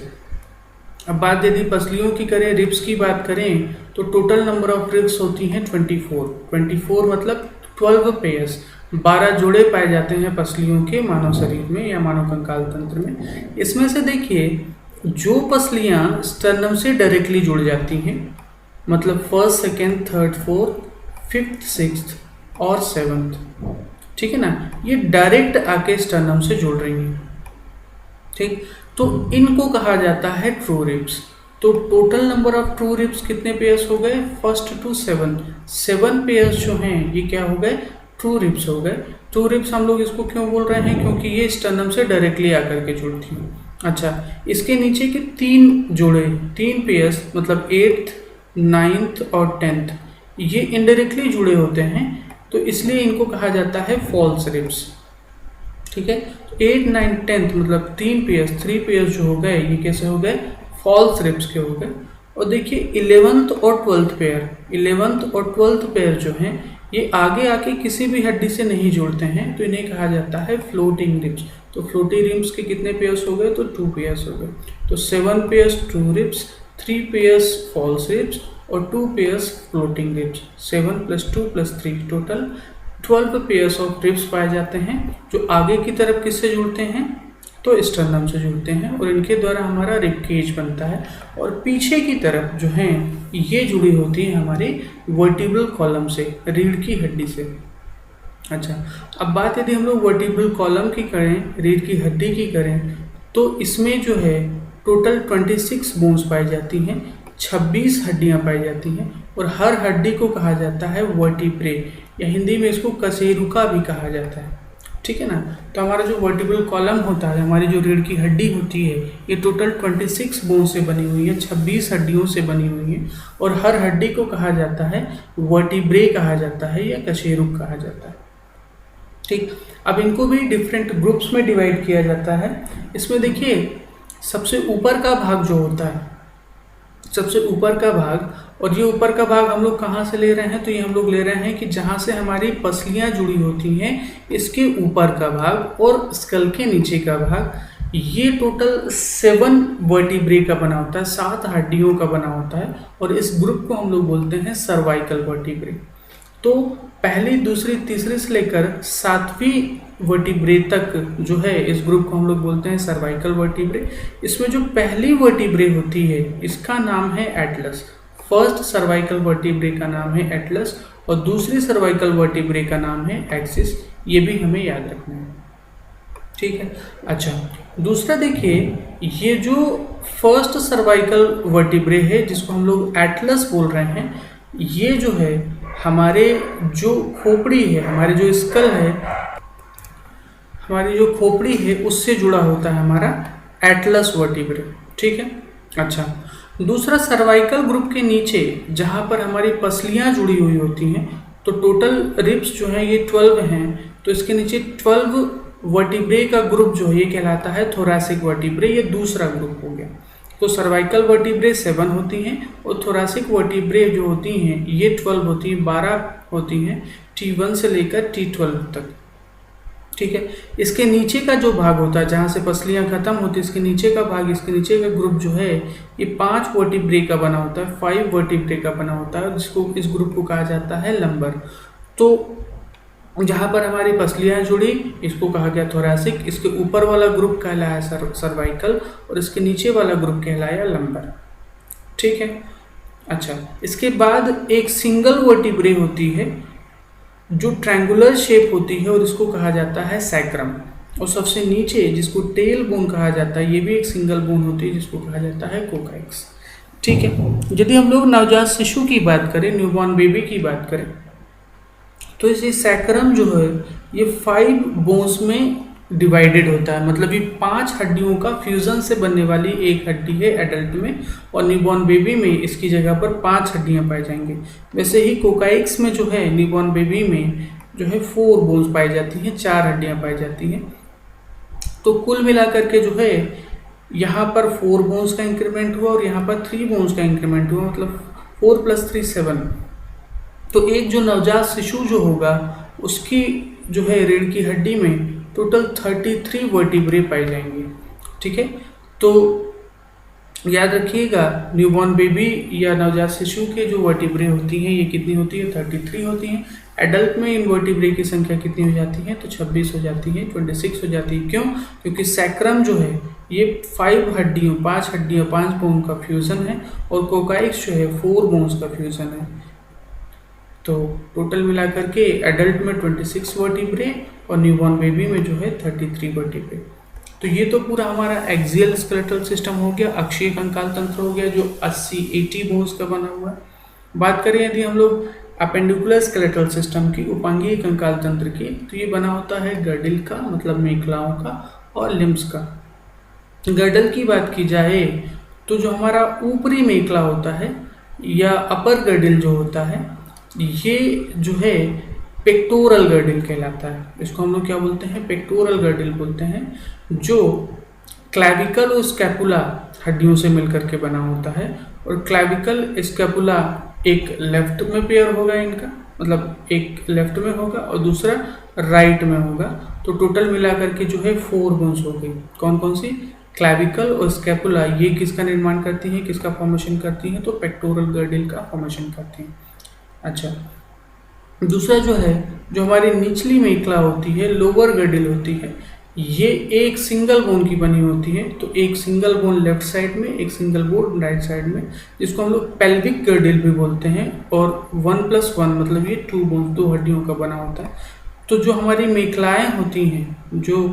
अब बात यदि पसलियों की करें, रिब्स की बात करें, तो टोटल नंबर ऑफ रिब्स होती हैं 24 मतलब 12 पेयर्स, 12 जोड़े पाए जाते हैं पसलियों के मानव शरीर में या मानव कंकाल तंत्र में। इसमें से देखिए जो पसलियां स्टर्नम से डायरेक्टली जुड़ जाती हैं, मतलब first, second, third, fourth, fifth, sixth और सेवन्थ, ठीक है ना, ये डायरेक्ट आके स्टर्नम से जुड़ रही हैं। ठीक, तो इनको कहा जाता है ट्रू रिब्स। तो total number of true ribs कितने पेयर्स हो गए, फर्स्ट टू 7 पेयर्स जो हैं ये क्या हो गए, ट्रू रिब्स हो गए। ट्रू रिब्स हम लोग इसको क्यों बोल रहे हैं, क्योंकि ये स्टर्नम से डायरेक्टली आकर के जुड़ती हैं। अच्छा, इसके नीचे के 3 पेयर्स मतलब 8th, 9th और 10th ये इनडायरेक्टली जुड़े होते हैं, तो इसलिए इनको कहा जाता है फॉल्स रिब्स। ठीक है, 8, 9, 10th मतलब 3 पेयर्स जो हो गए ये कैसे हो गए, फॉल्स रिब्स के हो गए। और देखिए 11th और 12th पेयर जो हैं ये आगे आके किसी भी हड्डी से नहीं जुड़ते हैं, तो इन्हें कहा जाता है फ्लोटिंग रिब्स। तो फ्लोटिंग रिब्स के कितने पेयर्स हो गए, तो 2 पेयर्स हो गए। तो 7 pairs true ribs, 3 pairs false ribs और 2 pairs floating ribs. 7 + 2 + 3 total 12 pairs of ribs पाए जाते हैं, जो आगे की तरफ किससे जुड़ते हैं, तो स्टर्नम से जुड़ते हैं, और इनके द्वारा हमारा रिब केज बनता है। और पीछे की तरफ जो हैं ये जुड़ी होती है हमारी वर्टिब्रल कॉलम से, रीढ़ की हड्डी से। अच्छा, अब बात यदि हम लोग वर्टिब्रल कॉलम की करें, रीढ़ की हड्डी की करें, तो इसमें जो है टोटल 26 बोन्स पाई जाती हैं, 26 हड्डियां पाई जाती हैं, और हर हड्डी को कहा जाता है वर्टिब्रे, या हिंदी में इसको कशेरुका भी कहा जाता है। ठीक है ना, तो हमारा जो वर्टिब्रल कॉलम होता है, हमारी जो रीढ़ की हड्डी होती है, ये टोटल 26 बोन से बनी हुई है, 26 हड्डियों से बनी हुई है, और हर हड्डी को कहा जाता है वर्टिब्रे कहा जाता है या कशेरुक कहा जाता है। ठीक, अब इनको भी डिफरेंट ग्रुप्स में डिवाइड किया जाता है। इसमें देखिए सबसे ऊपर का भाग जो होता है, सबसे ऊपर का भाग, और ये ऊपर का भाग हम लोग कहाँ से ले रहे हैं, तो ये हम लोग ले रहे हैं कि जहाँ से हमारी पसलियाँ जुड़ी होती हैं इसके ऊपर का भाग और स्कल के नीचे का भाग, ये टोटल 7 वर्टिब्रे का बना होता है, 7 हड्डियों का बना होता है, और इस ग्रुप को हम लोग बोलते हैं सर्वाइकल वर्टिब्रे। तो पहली, दूसरी, तीसरी से लेकर 7वीं वर्टिब्रे तक जो है इस ग्रुप को हम लोग बोलते हैं सर्वाइकल वर्टिब्रे। इसमें जो पहली वर्टिब्रे होती है इसका नाम है एटलस। फर्स्ट सर्वाइकल वर्टिब्रे का नाम है एटलस और दूसरी सर्वाइकल वर्टिब्रे का नाम है एक्सिस। ये भी हमें याद रखना है, ठीक है। अच्छा, दूसरा देखिए, ये जो फर्स्ट सर्वाइकल वर्टिब्रे है जिसको हम लोग एटलस बोल रहे हैं, ये जो है हमारे जो खोपड़ी है, हमारे जो स्कल है, हमारी जो खोपड़ी है उससे जुड़ा होता है हमारा एटलस वर्टिब्रे, ठीक है। अच्छा, दूसरा सर्वाइकल ग्रुप के नीचे जहाँ पर हमारी पसलियाँ जुड़ी हुई होती हैं, तो टोटल रिब्स जो हैं ये 12 हैं, तो इसके नीचे 12 वर्टिब्रे का ग्रुप जो है ये कहलाता है थोरैसिक वर्टिब्रे। ये दूसरा ग्रुप हो गया। तो सर्वाइकल वर्टिब्रे 7 होती हैं और थोरैसिक वर्टिब्रे जो होती हैं ये 12 होती हैं, 12 होती हैं, T1 से लेकर T12 तक, ठीक है। इसके नीचे का जो भाग होता है जहाँ से पसलियाँ खत्म होती है, इसके नीचे का भाग, इसके नीचे का ग्रुप जो है ये 5 वर्टिब्रे का बना होता है, 5 वर्टिब्रे का बना होता है, जिसको इस ग्रुप को कहा जाता है लंबर। तो जहाँ पर हमारी पसलियाँ जुड़ी इसको कहा गया थोरैसिक, इसके ऊपर वाला ग्रुप कहलाया सर्वाइकल और इसके नीचे वाला ग्रुप कहलाया लंबर, ठीक है। अच्छा, इसके बाद एक सिंगल वर्टिब्रे होती है जो ट्रायंगुलर शेप होती है और इसको कहा जाता है सैक्रम, और सबसे नीचे जिसको टेल बोन कहा जाता है ये भी एक सिंगल बोन होती है जिसको कहा जाता है कोकैक्स, ठीक है। यदि हम लोग नवजात शिशु की बात करें, न्यूबॉर्न बेबी की बात करें, तो इस सैक्रम जो है ये 5 बोन्स में डिवाइडेड होता है, मतलब ये 5 हड्डियों का फ्यूजन से बनने वाली एक हड्डी है एडल्ट में, और न्यूबॉर्न बेबी में इसकी जगह पर 5 हड्डियां पाई जाएंगी। वैसे ही कोकाइक्स में जो है न्यूबॉर्न बेबी में जो है 4 बोन्स पाई जाती हैं, 4 हड्डियां पाई जाती हैं। तो कुल मिलाकर के जो है यहाँ पर 4 बोन्स का इंक्रीमेंट हुआ और यहाँ पर 3 बोन्स का इंक्रीमेंट हुआ, मतलब 4 + 3 7। तो एक जो नवजात शिशु जो होगा उसकी जो है रीढ़ की हड्डी में टोटल 33 वर्टिब्रे पाई जाएंगी। ठीक है, तो याद रखिएगा न्यूबॉर्न बेबी या नवजात शिशु के जो वर्टिब्रे होती हैं ये कितनी होती है, 33 होती हैं। एडल्ट में इन वर्टिब्रे की संख्या कितनी हो जाती है, तो 26 हो जाती है, 26 हो जाती है। क्यों? क्योंकि सैक्रम जो है ये 5 हड्डियों 5 बोन का फ्यूजन है, और कोकाइक्स जो है 4 बोन्स का फ्यूजन है। तो टोटल मिलाकर के एडल्ट में 26 वर्टिब्रे और न्यूबॉर्न बेबी में जो है 33 वर्टिब्रे। तो ये तो पूरा हमारा एक्सियल स्केलेटल सिस्टम हो गया, अक्षीय कंकाल तंत्र हो गया जो 80 बोन्स का बना हुआ है। बात करें यदि हम लोग अपेंडिकुलर स्केलेटल सिस्टम की, उपांगीय कंकाल तंत्र की, तो ये बना होता है गर्डिल का, मतलब मेखलाओं का, और लिम्स का। गर्डल की बात की जाए तो जो हमारा ऊपरी मेखला होता है या अपर गर्डिल जो होता है ये जो है पेक्टोरल गर्डिल कहलाता है। इसको हम लोग क्या बोलते हैं, पेक्टोरल गर्डिल बोलते हैं, जो क्लैविकल और स्कैपुला हड्डियों से मिलकर के बना होता है। और क्लैविकल स्कैपुला एक लेफ्ट में पेयर होगा इनका, मतलब एक लेफ्ट में होगा और दूसरा राइट में होगा। तो टोटल मिलाकर के जो है 4 बोन्स हो गई। कौन कौन सी? क्लैविकल और स्कैपुला। ये किसका निर्माण करती हैं, किसका फॉर्मेशन करती हैं, तो पेक्टोरल गर्डिल का फॉर्मेशन करती हैं। अच्छा, दूसरा जो है जो हमारी निचली मेखला होती है, लोअर गर्डिल होती है, ये एक सिंगल बोन की बनी होती है। तो एक सिंगल बोन लेफ्ट साइड में, एक सिंगल बोन राइट साइड में, जिसको हम लोग पेल्विक गर्डिल भी बोलते हैं। और 1+1 मतलब ये 2 बोन, 2 हड्डियों का बना होता है। तो जो हमारी मेखलाएं होती हैं, जो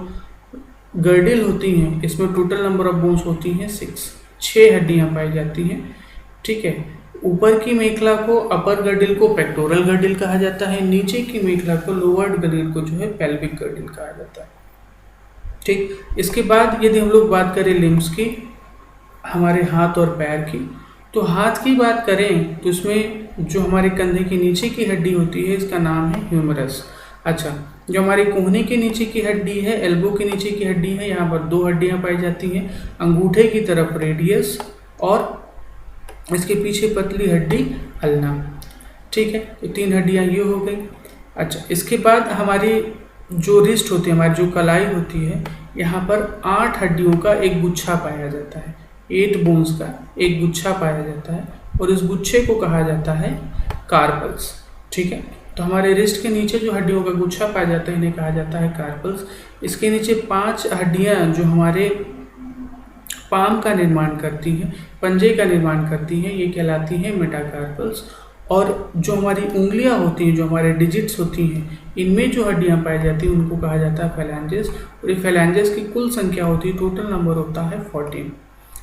गर्डिल होती हैं, इसमें टोटल नंबर ऑफ बोन्स होती हैं 6 हड्डियां पाई जाती हैं। ठीक है, ऊपर की मेखला को, अपर गर्डिल को पेक्टोरल गर्डिल कहा जाता है, नीचे की मेखला को, लोअर गर्डिल को जो है पेल्विक गर्डिल कहा जाता है। ठीक, इसके बाद यदि हम लोग बात करें लिम्स की, हमारे हाथ और पैर की, तो हाथ की बात करें तो इसमें जो हमारे कंधे की नीचे की हड्डी होती है इसका नाम है ह्यूमरस। अच्छा, जो हमारी कोहनी के नीचे की हड्डी है, एल्बो के नीचे की हड्डी है, यहाँ पर 2 हड्डियाँ पाई जाती हैं, अंगूठे की तरफ रेडियस और इसके पीछे पतली हड्डी अल्ना। ठीक है, तो 3 हड्डियाँ ये हो गई। अच्छा, इसके बाद हमारी जो रिस्ट होती है, हमारी जो कलाई होती है, यहाँ पर 8 हड्डियों का एक गुच्छा पाया जाता है, 8 बोन्स का एक गुच्छा पाया जाता है, और इस गुच्छे को कहा जाता है कार्पल्स। ठीक है, तो हमारे रिस्ट के नीचे जो हड्डियों का गुच्छा पाया जाता है इन्हें कहा जाता है कार्पल्स। इसके नीचे 5 हड्डियाँ जो हमारे पाम का निर्माण करती हैं, पंजे का निर्माण करती हैं, ये कहलाती हैं मेटाकार्पल्स। और जो हमारी उंगलियां होती हैं, जो हमारे डिजिट्स होती हैं, इनमें जो हड्डियां पाई जाती हैं उनको कहा जाता है फैलेंजेस। और ये फैलेंजेस की कुल संख्या होती है, टोटल नंबर होता है 14।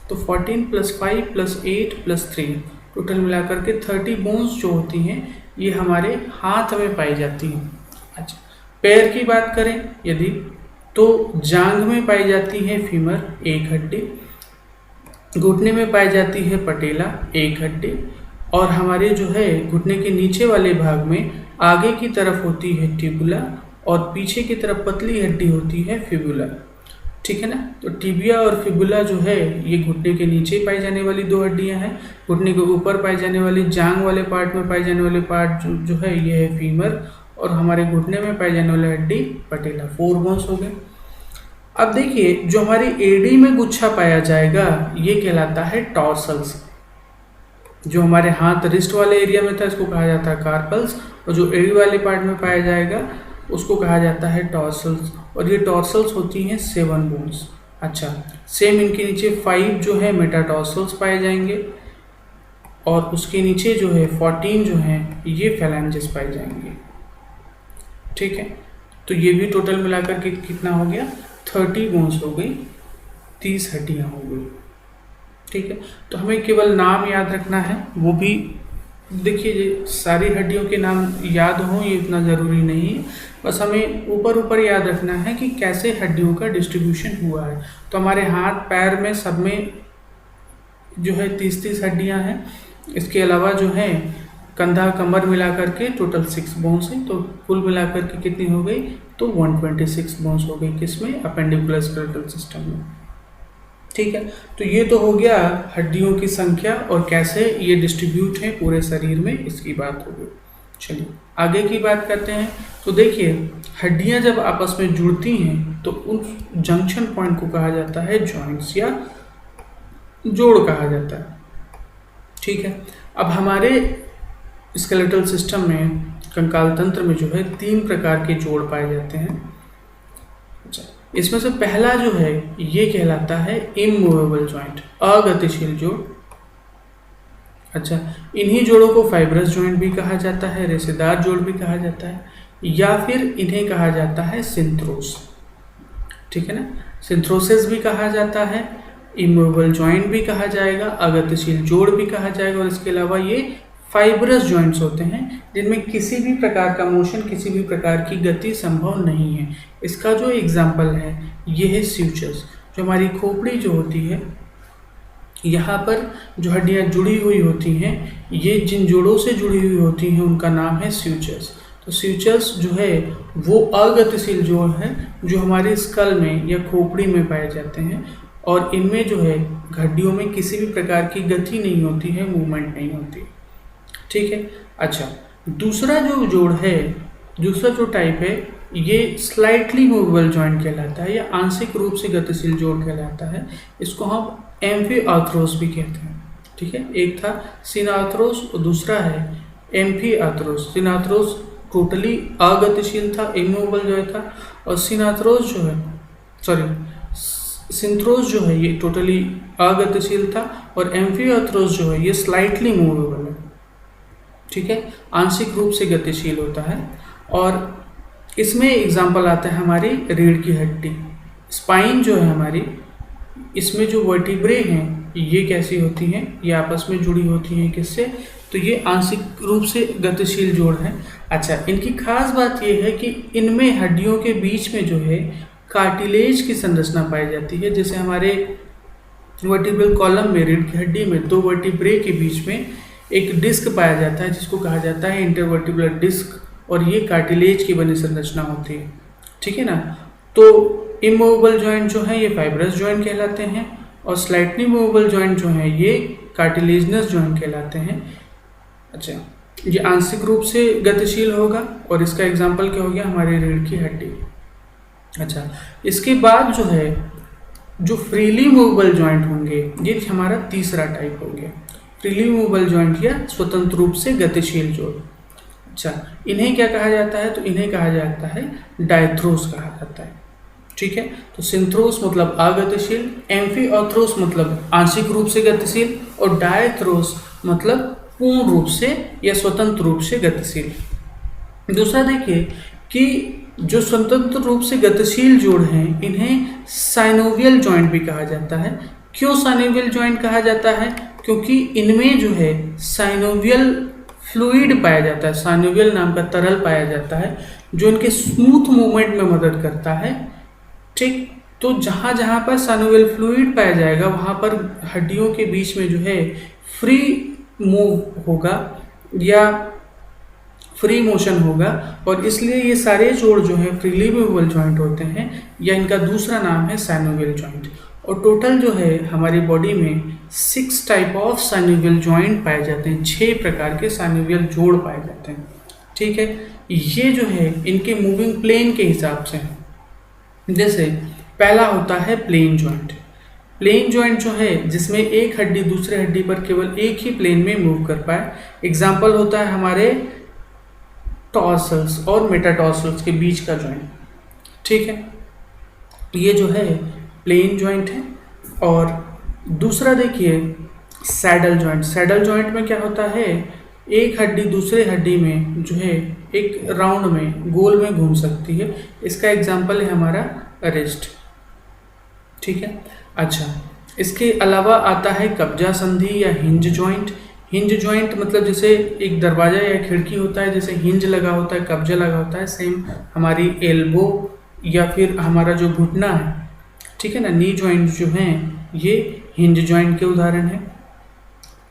तो 14 + 5 + 8 + 3 टोटल मिलाकर के 30 बोन्स जो होती हैं ये हमारे हाथ में पाई जाती हैं। अच्छा, पैर की बात करें यदि, तो जांघ में पाई जाती है फीमर, 1 हड्डी, घुटने में पाई जाती है पटेला, 1 हड्डी, और हमारे जो है घुटने के नीचे वाले भाग में आगे की तरफ होती है टिबुला, और पीछे की तरफ पतली हड्डी होती है फिबुला। ठीक है ना, तो टिबिया और फिबुला जो है ये घुटने के नीचे पाई जाने वाली 2 हड्डियां हैं। घुटने के ऊपर पाई जाने वाली जांघ वाले पार्ट में पाई जाने वाले पार्ट जो है ये है फीमर, और हमारे घुटने में पाई जाने वाली हड्डी पटेला। 4 बोन्स हो गए। अब देखिए, जो हमारी एडी में गुच्छा पाया जाएगा ये कहलाता है टॉर्सल्स। जो हमारे हाथ रिस्ट वाले एरिया में था इसको कहा जाता है कार्पल्स, और जो एडी वाले पार्ट में पाया जाएगा उसको कहा जाता है टॉर्सल्स। और ये टॉर्सल्स होती हैं 7 बोन्स। अच्छा, सेम इनके नीचे 5 जो है मेटाटॉर्सल्स पाए जाएंगे, और उसके नीचे जो है 14 जो हैं ये फैलेंजेस पाए जाएंगे। ठीक है, तो ये भी टोटल मिलाकर के कितना हो गया, 30 बोन्स हो गई, 30 हड्डियाँ हो गई। ठीक है, तो हमें केवल नाम याद रखना है, वो भी देखिए, ये सारी हड्डियों के नाम याद हों ये इतना ज़रूरी नहीं है। बस हमें ऊपर ऊपर याद रखना है कि कैसे हड्डियों का डिस्ट्रीब्यूशन हुआ है। तो हमारे हाथ पैर में सब में जो है 30-30 हड्डियां हैं। इसके अलावा जो है कंधा कमर मिला करके टोटल 6 बोन्स हैं। तो कुल मिला करके कितनी हो गई? तो 126 बोन्स हो गई। किसमें? अपेंडिकुलर स्केलेटल सिस्टम में। ठीक है, तो ये तो हो गया हड्डियों की संख्या और कैसे ये डिस्ट्रीब्यूट है पूरे शरीर में, इसकी बात हो गई। चलिए आगे की बात करते हैं। तो देखिए, हड्डियां जब आपस में जुड़ती हैं तो उन जंक्शन पॉइंट को कहा जाता है जॉइंट्स या जोड़ कहा जाता है। ठीक है, अब हमारे स्केलेटल सिस्टम में, कंकाल तंत्र में जो है 3 प्रकार के जोड़ पाए जाते हैं। अच्छा, इसमें से पहला जो है ये कहलाता है इमूवेबल जॉइंट, अगतिशील जोड़। अच्छा, इन्हीं जोड़ों को फाइब्रस जॉइंट भी कहा जाता है, रेशेदार जोड़ भी कहा जाता है, या फिर इन्हें कहा जाता है सिंथ्रोस। ठीक है ना, सिंथ्रोसिस भी कहा जाता है, इमूवेबल जॉइंट भी कहा जाएगा, अगतिशील जोड़ भी कहा जाएगा, और इसके अलावा ये फाइब्रस जॉइंट्स होते हैं जिनमें किसी भी प्रकार का मोशन, किसी भी प्रकार की गति संभव नहीं है। इसका जो एग्जाम्पल है ये है स्यूचर्स। जो हमारी खोपड़ी जो होती है, यहाँ पर जो हड्डियाँ जुड़ी हुई होती हैं, ये जिन जोड़ों से जुड़ी हुई होती हैं उनका नाम है स्यूचर्स। तो स्यूचर्स जो है वो अगतिशील जोड़ है जो हमारे स्कल में या खोपड़ी में पाए जाते हैं, और इनमें जो है हड्डियों में किसी भी प्रकार की गति नहीं होती है, मूवमेंट नहीं होती। ठीक है। अच्छा, दूसरा जो जोड़ है, दूसरा जो टाइप है, ये स्लाइटली मूवेबल जॉइंट कहलाता है या आंशिक रूप से गतिशील जोड़ कहलाता है। इसको हम एम्फीआर्थ्रोस भी कहते हैं। ठीक है, एक था सिनार्थ्रोस और दूसरा है एम्फीआर्थ्रोस। सिनार्थ्रोस टोटली अगतिशील था, इमूवेबल जो था, और सिनार्थ्रोस जो है, सिंथ्रोस जो है ये टोटली अगतिशील था, और एम्फीआर्थ्रोस जो है ये स्लाइटली मूवेबल है। ठीक है, आंशिक रूप से गतिशील होता है। और इसमें एग्जाम्पल आता है हमारी रीढ़ की हड्डी, स्पाइन जो है हमारी, इसमें जो वर्टिब्रे हैं ये कैसी होती हैं? ये आपस में जुड़ी होती हैं। किससे? तो ये आंशिक रूप से गतिशील जोड़ है। अच्छा, इनकी खास बात ये है कि इनमें हड्डियों के बीच में जो है कार्टिलेज की संरचना पाई जाती है। जैसे हमारे वर्टिब्रल कॉलम में, रीढ़ की हड्डी में 2 वर्टिब्रे के बीच में एक डिस्क पाया जाता है जिसको कहा जाता है इंटरवर्टिब्रल डिस्क, और ये कार्टिलेज की बनी संरचना होती है। ठीक है ना। तो इमूवेबल जॉइंट जो है ये फाइब्रस जॉइंट कहलाते हैं, और स्लाइटली मूवेबल जॉइंट जो है ये कार्टिलेजनस जॉइंट कहलाते हैं। अच्छा, ये आंशिक रूप से गतिशील होगा, और इसका एग्जाम्पल क्या हो गया? हमारी रीढ़ की हड्डी। अच्छा, इसके बाद जो है जो फ्रीली मूवेबल जॉइंट होंगे, ये हमारा तीसरा टाइप हो गया, फ्रीली मूवेबल जॉइंट या स्वतंत्र रूप से गतिशील जोड़। अच्छा, इन्हें क्या कहा जाता है? तो इन्हें कहा जाता है डायथ्रोस कहा जाता है। ठीक है, तो सिंथ्रोस मतलब अगतिशील, एम्फीआर्थ्रोस मतलब आंशिक रूप से गतिशील, और डायथ्रोस मतलब पूर्ण रूप से या स्वतंत्र रूप से गतिशील। दूसरा देखिए कि जो स्वतंत्र रूप से गतिशील जोड़ हैं इन्हें साइनोवियल जॉइंट भी कहा जाता है। क्यों साइनोवियल जॉइंट कहा जाता है? क्योंकि इनमें जो है साइनोवियल फ्लूइड पाया जाता है, साइनोवियल नाम का तरल पाया जाता है जो इनके स्मूथ मूवमेंट में मदद करता है। ठीक, तो जहाँ जहाँ पर साइनोवियल फ्लूइड पाया जाएगा वहाँ पर हड्डियों के बीच में जो है फ्री मूव होगा या फ्री मोशन होगा, और इसलिए ये सारे जोड़ जो है फ्रीली मूवेबल जॉइंट होते हैं, या इनका दूसरा नाम है साइनोवियल जॉइंट। और टोटल जो है हमारी बॉडी में 6 टाइप ऑफ साइनोवियल जॉइंट पाए जाते हैं, 6 प्रकार के साइनोवियल जोड़ पाए जाते हैं। ठीक है, ये जो है इनके मूविंग प्लेन के हिसाब से हैं। जैसे पहला होता है प्लेन जॉइंट। प्लेन जॉइंट जो है जिसमें एक हड्डी दूसरे हड्डी पर केवल एक ही प्लेन में मूव कर पाए। एग्जाम्पल होता है हमारे टॉर्सल्स और मेटाटॉर्सल्स के बीच का जॉइंट। ठीक है, ये जो है प्लेन जॉइंट है। और दूसरा देखिए सैडल जॉइंट। सैडल जॉइंट में क्या होता है? एक हड्डी दूसरे हड्डी में जो है एक राउंड में, गोल में घूम सकती है। इसका एग्जाम्पल है हमारा रिस्ट। ठीक है। अच्छा, इसके अलावा आता है कब्जा संधि या हिंज जॉइंट। हिंज जॉइंट मतलब जैसे एक दरवाजा या खिड़की होता है, जैसे हिंज लगा होता है, कब्जा लगा होता है, सेम हमारी एल्बो या फिर हमारा जो घुटना है, ठीक है ना, नी जॉइंट जो हैं ये हिंज जॉइंट के उदाहरण है,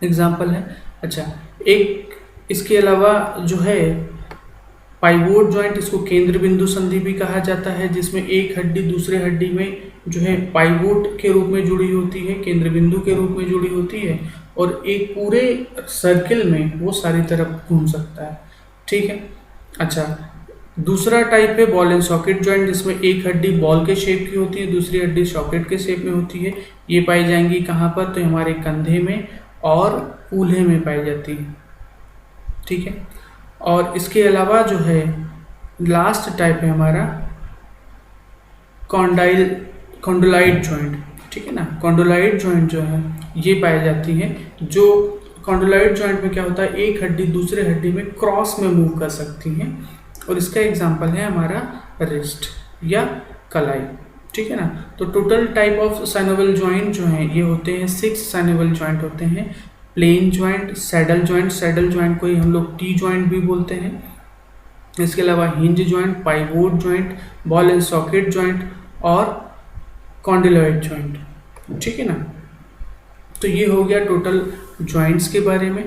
एग्जाम्पल है। अच्छा, एक इसके अलावा जो है पाइवोट जॉइंट, इसको केंद्र बिंदु संधि भी कहा जाता है, जिसमें एक हड्डी दूसरे हड्डी में जो है पाइवोट के रूप में जुड़ी होती है, केंद्र बिंदु के रूप में जुड़ी होती है, और एक पूरे सर्किल में वो सारी तरफ घूम सकता है, ठीक है। अच्छा, दूसरा टाइप है बॉल एंड सॉकेट जॉइंट, जिसमें एक हड्डी बॉल के शेप की होती है, दूसरी हड्डी सॉकेट के शेप में होती है। ये पाई जाएंगी कहाँ पर, तो हमारे कंधे में और कूल्हे में पाई जाती है, ठीक है। और इसके अलावा जो है लास्ट टाइप है हमारा कॉन्डोलाइड जॉइंट, ठीक है ना। कॉन्डोलाइड जॉइंट जो है ये पाई जाती है, जो कॉन्डोलाइड जॉइंट में क्या होता है, एक हड्डी दूसरे हड्डी में क्रॉस में मूव कर सकती है, और इसका एग्जांपल है हमारा रिस्ट या कलाई, ठीक है ना। तो total type of synovial joint जो हैं ये होते हैं 6 साइनोवियल जॉइंट होते हैं। प्लेन जॉइंट, सैडल जॉइंट को ही हम लोग टी जॉइंट भी बोलते हैं। इसके अलावा hinge joint, pivot joint, ball and socket joint और कॉन्डिलॉइड जॉइंट, ठीक है ना। तो ये हो गया टोटल जॉइंट्स के बारे में,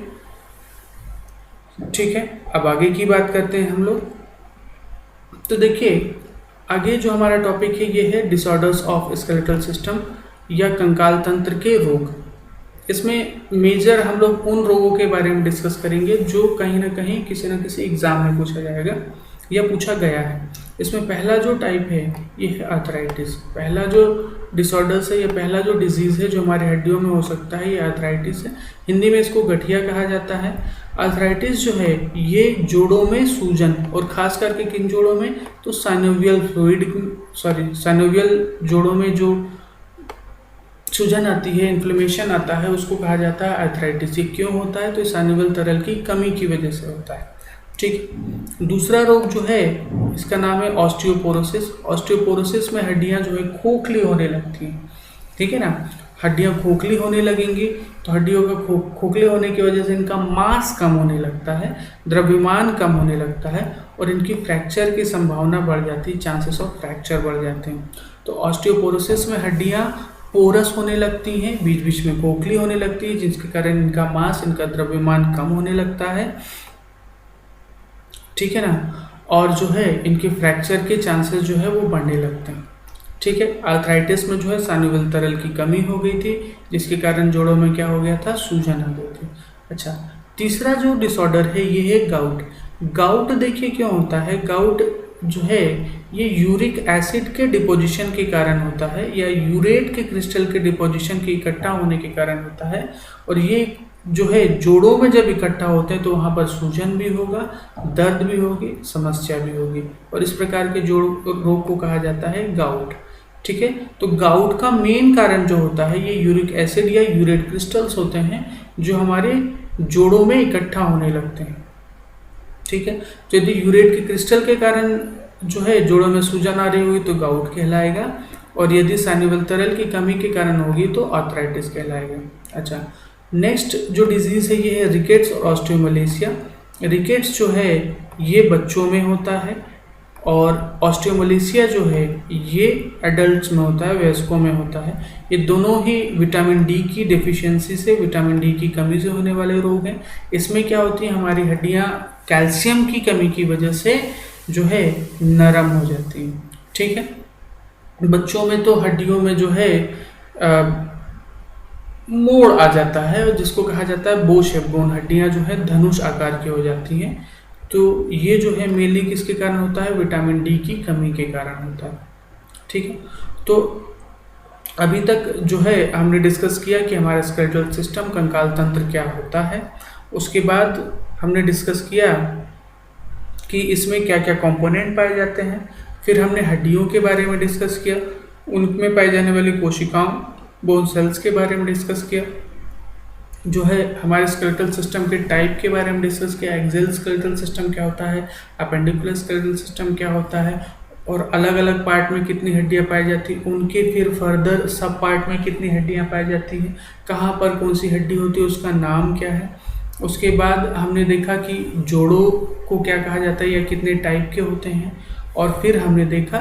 ठीक है। अब आगे की बात करते हैं हम लोग। तो देखिए आगे जो हमारा टॉपिक है ये है डिसऑर्डर्स ऑफ स्केलेटल सिस्टम या कंकाल तंत्र के रोग। इसमें मेजर हम लोग उन रोगों के बारे में डिस्कस करेंगे जो कहीं ना कहीं किसी न किसी एग्जाम में पूछा जाएगा या पूछा गया है। इसमें पहला जो टाइप है ये है आर्थराइटिस। पहला जो डिसऑर्डर्स है या पहला जो डिजीज़ है जो हमारे हड्डियों में हो सकता है ये आर्थराइटिस है। हिंदी में इसको गठिया कहा जाता है। आर्थराइटिस जो है ये जोड़ों में सूजन, और खास करके किन जोड़ों में, तो साइनोवियल जोड़ों में जो सूजन आती है, इन्फ्लेमेशन आता है, उसको कहा जाता है आर्थराइटिस। ये क्यों होता है, तो साइनोवियल तरल की कमी की वजह से होता है, ठीक। दूसरा रोग जो है इसका नाम है ऑस्टियोपोरोसिस। ऑस्टियोपोरोसिस में हड्डियां जो है खोखली होने लगती हैं, ठीक है ना। हड्डियां खोखली होने लगेंगी तो हड्डियों का खोखले होने की वजह से इनका मास कम होने लगता है, द्रव्यमान कम होने लगता है, और इनकी फ्रैक्चर की संभावना बढ़ जाती है, चांसेस ऑफ फ्रैक्चर बढ़ जाते हैं। तो ऑस्टियोपोरोसिस में हड्डियां पोरस होने लगती हैं, बीच बीच में खोखली होने लगती है, जिसके कारण इनका मास, इनका द्रव्यमान कम होने लगता है, ठीक है ना। और जो है इनके फ्रैक्चर के चांसेस जो है वो बढ़ने लगते हैं, ठीक है। आर्थराइटिस में जो है साइनोवियल तरल की कमी हो गई थी, जिसके कारण जोड़ों में क्या हो गया था, सूजन आ गई थी। अच्छा, तीसरा जो डिसऑर्डर है ये है गाउट। गाउट देखिए क्यों होता है, गाउट जो है ये यूरिक एसिड के डिपोजिशन के कारण होता है, या यूरेट के क्रिस्टल के डिपोजिशन के इकट्ठा होने के कारण होता है। और ये जो है जोड़ों में जब इकट्ठा होते हैं तो वहाँ पर सूजन भी होगा, दर्द भी होगी, समस्या भी होगी, और इस प्रकार के जोड़ रोग को कहा जाता है गाउट, ठीक है। तो गाउट का मेन कारण जो होता है ये यूरिक एसिड या यूरेट क्रिस्टल्स होते हैं जो हमारे जोड़ों में इकट्ठा होने लगते हैं, ठीक है। तो यदि यूरेट के क्रिस्टल के कारण जो है जोड़ों में सूजन आ रही होगी तो गाउट कहलाएगा, और यदि साइनोवियल तरल की कमी के कारण होगी तो आर्थराइटिस कहलाएगा। अच्छा, नेक्स्ट जो डिजीज़ है ये है रिकेट्स और ऑस्टियोमलेशिया। रिकेट्स जो है ये बच्चों में होता है, और ऑस्टियोमलेशिया जो है ये एडल्ट्स में होता है, वयस्कों में होता है। ये दोनों ही विटामिन डी की डेफिशिएंसी से, विटामिन डी की कमी से होने वाले रोग हैं। इसमें क्या होती है, हमारी हड्डियाँ कैल्शियम की कमी की वजह से जो है नरम हो जाती हैं, ठीक है। बच्चों में तो हड्डियों में जो है मोड़ आ जाता है, और जिसको कहा जाता है बो शेप बोन, हड्डियाँ जो है धनुष आकार की हो जाती हैं। तो ये जो है मेनली किसके कारण होता है, विटामिन डी की कमी के कारण होता है, ठीक है। तो अभी तक जो है हमने डिस्कस किया कि हमारा स्केलेटल सिस्टम, कंकाल तंत्र क्या होता है। उसके बाद हमने डिस्कस किया कि इसमें क्या क्या कंपोनेंट पाए जाते हैं। फिर हमने हड्डियों के बारे में डिस्कस किया, उनमें पाई जाने वाली कोशिकाओं, बोन सेल्स के बारे में डिस्कस किया। जो है हमारे स्केलेटल सिस्टम के टाइप के बारे में डिस्कस किया, एक्सियल स्केलेटल सिस्टम क्या होता है, अपेंडिकुलर स्केलेटल सिस्टम क्या होता है, और अलग अलग पार्ट में कितनी हड्डियां पाई जाती हैं, उनके फिर फर्दर सब पार्ट में कितनी हड्डियां पाई जाती हैं, कहाँ पर कौन सी हड्डी होती है, उसका नाम क्या है, उसके बाद हमने देखा कि जोड़ों को क्या कहा जाता है या कितने टाइप के होते हैं, और फिर हमने देखा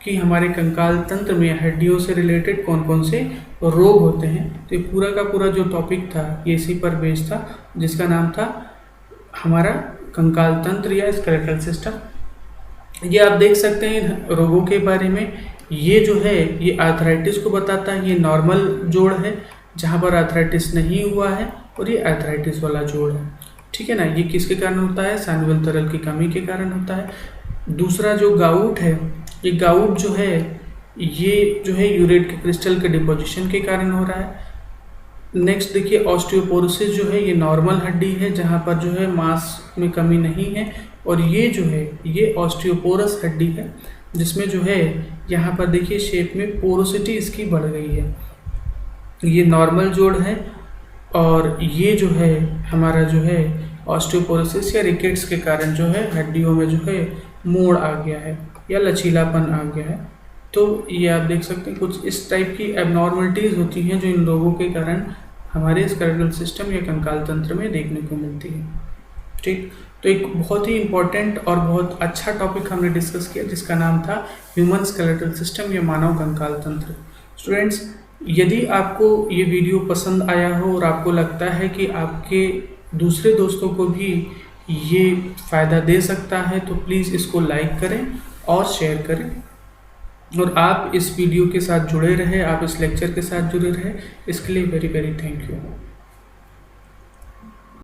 कि हमारे कंकाल तंत्र में हड्डियों से रिलेटेड कौन कौन से रोग होते हैं। तो ये पूरा का पूरा जो टॉपिक था ये इसी पर बेस्ड था, जिसका नाम था हमारा कंकाल तंत्र या स्केलेटल सिस्टम। ये आप देख सकते हैं रोगों के बारे में। ये जो है ये आर्थराइटिस को बताता है, ये नॉर्मल जोड़ है जहाँ पर आर्थराइटिस नहीं हुआ है, और ये आर्थराइटिस वाला जोड़ है। ठीक है ना। ये किसके कारण होता है? साइनोवियल तरल की कमी के कारण होता है। दूसरा जो गाउट है, ये गाउट जो है ये जो है यूरेट के क्रिस्टल के डिपोजिशन के कारण हो रहा है। नेक्स्ट देखिए ऑस्टियोपोरोसिस जो है ये नॉर्मल हड्डी है जहाँ पर जो है मांस में कमी नहीं है, और ये जो है ये ऑस्टियोपोरस हड्डी है जिसमें जो है यहाँ पर देखिए शेप में पोरोसिटी इसकी बढ़ गई है। ये नॉर्मल जोड़ है, और ये जो है हमारा जो है ऑस्टियोपोरोसिस या रिकेट्स के कारण जो है हड्डियों में जो है मोड़ आ गया है या लचीलापन आ गया है। तो ये आप देख सकते हैं कुछ इस टाइप की एबनॉर्मलिटीज़ होती हैं जो इन लोगों के कारण हमारे स्केलेटल सिस्टम या कंकाल तंत्र में देखने को मिलती है। ठीक, तो एक बहुत ही इम्पोर्टेंट और बहुत अच्छा टॉपिक हमने डिस्कस किया जिसका नाम था ह्यूमन स्केलेटल सिस्टम या मानव कंकाल तंत्र। स्टूडेंट्स, यदि आपको ये वीडियो पसंद आया हो और आपको लगता है कि आपके दूसरे दोस्तों को भी ये फ़ायदा दे सकता है तो प्लीज़ इसको लाइक करें और शेयर करें, और आप इस वीडियो के साथ जुड़े रहे, आप इस लेक्चर के साथ जुड़े रहे, इसके लिए वेरी वेरी थैंक यू।